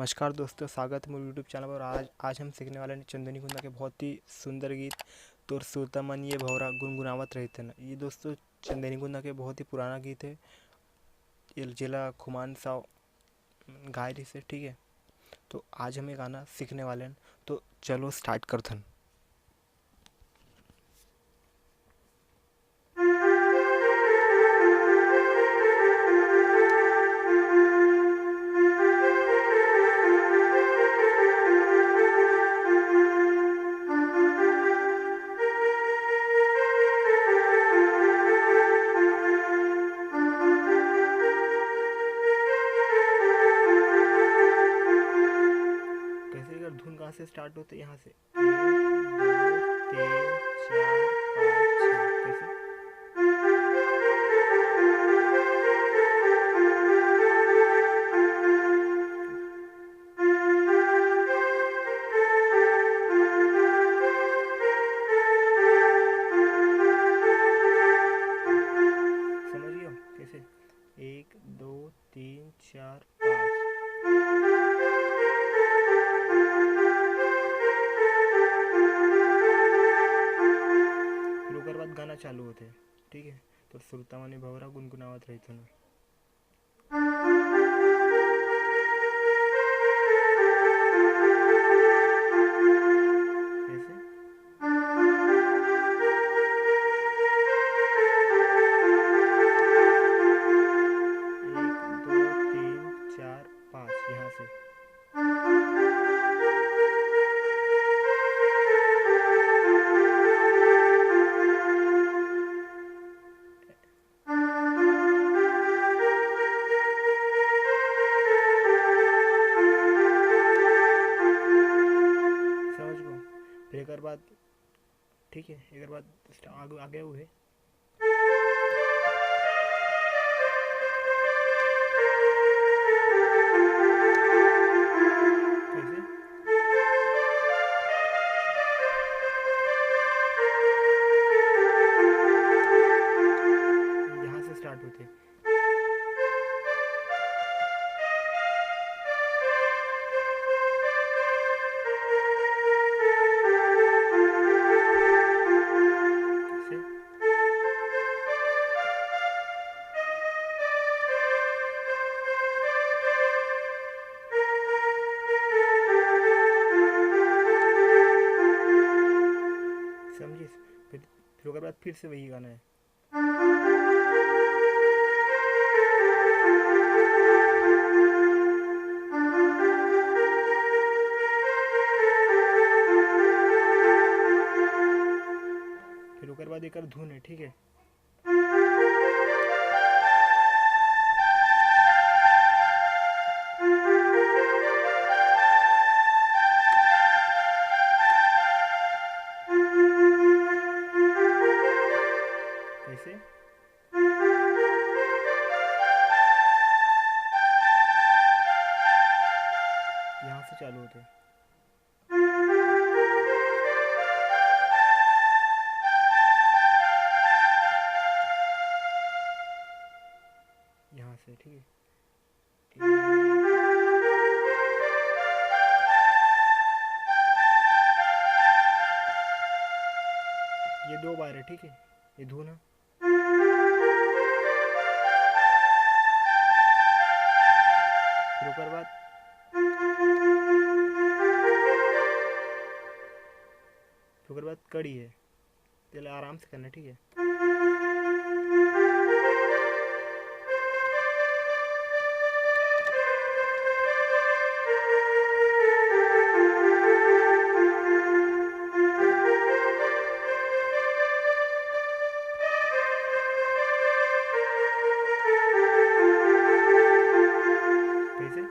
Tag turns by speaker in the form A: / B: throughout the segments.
A: नमस्कार दोस्तों, स्वागत है मेरे यूट्यूब चैनल पर। आज हम सीखने वाले हैं चंदनी कुंदा के बहुत ही सुंदर गीत तोर सुरता मन ये भौरा गुनगुनावत रहते न। ये दोस्तों चंदनी कुंदा के बहुत ही पुराना गीत है। ये जिला खुमान साव गाय रही से, ठीक है। तो आज हम ये गाना सीखने वाले हैं, तो चलो स्टार्ट करथन। कैसे अगर धुन कहाँ से स्टार्ट होते, यहाँ से 1 2 3 4 5 6 कैसे। समझ गए हो कैसे? 1 2 3 4 5। फिर ओकर बाद गाना चालू होते, ठीक है। तो सुरता माने भवरा गुनगुनावत रहते ना। कैसे? 1 2 3 4 5 यहाँ से। समझ गो। फिर एक बाद, ठीक है, एक बाद आगे आगे हुए। कैसे? यहाँ से स्टार्ट होते। कैसे? समझिए। फिर ओकर बाद फिर से वही गाना है। फिर ओकर बाद एक धुन है, ठीक है। कैसे? यहाँ से चालू होते। यहाँ से, ठीक है। ये 2 बार है, ठीक है। ये धुन है। फिर ओकर बाद कड़ी है। चलो आराम से करना, ठीक है। कैसे?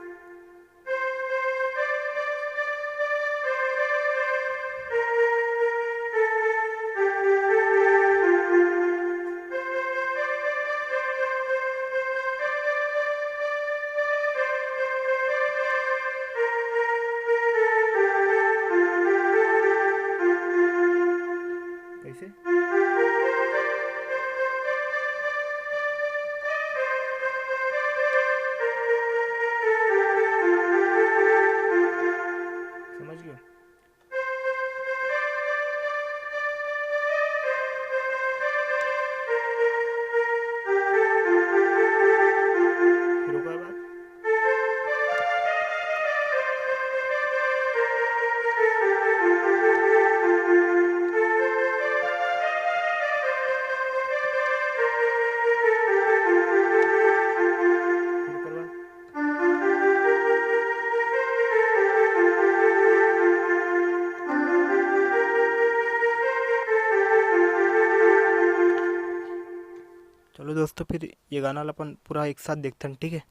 A: दोस्तों फिर ये गाना ला अपन पूरा एक साथ देखते हैं, ठीक है।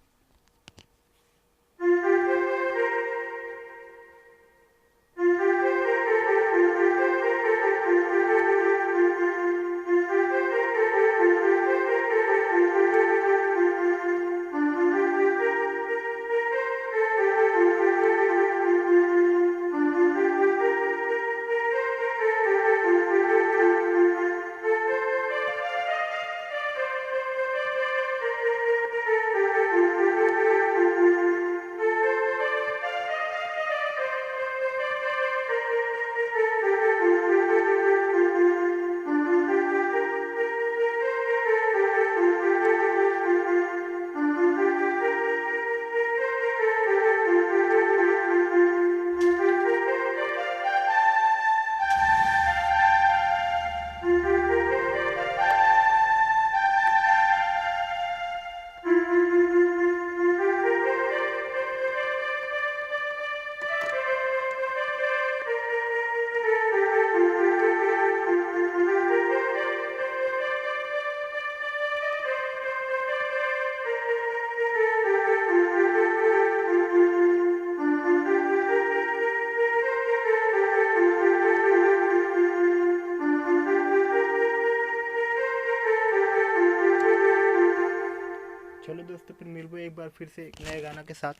A: चलो दोस्तों फिर मिलबो एक बार फिर से एक नए गाना के साथ।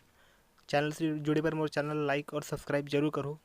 A: चैनल से जुड़े पर मोर चैनल लाइक और सब्सक्राइब जरूर करो।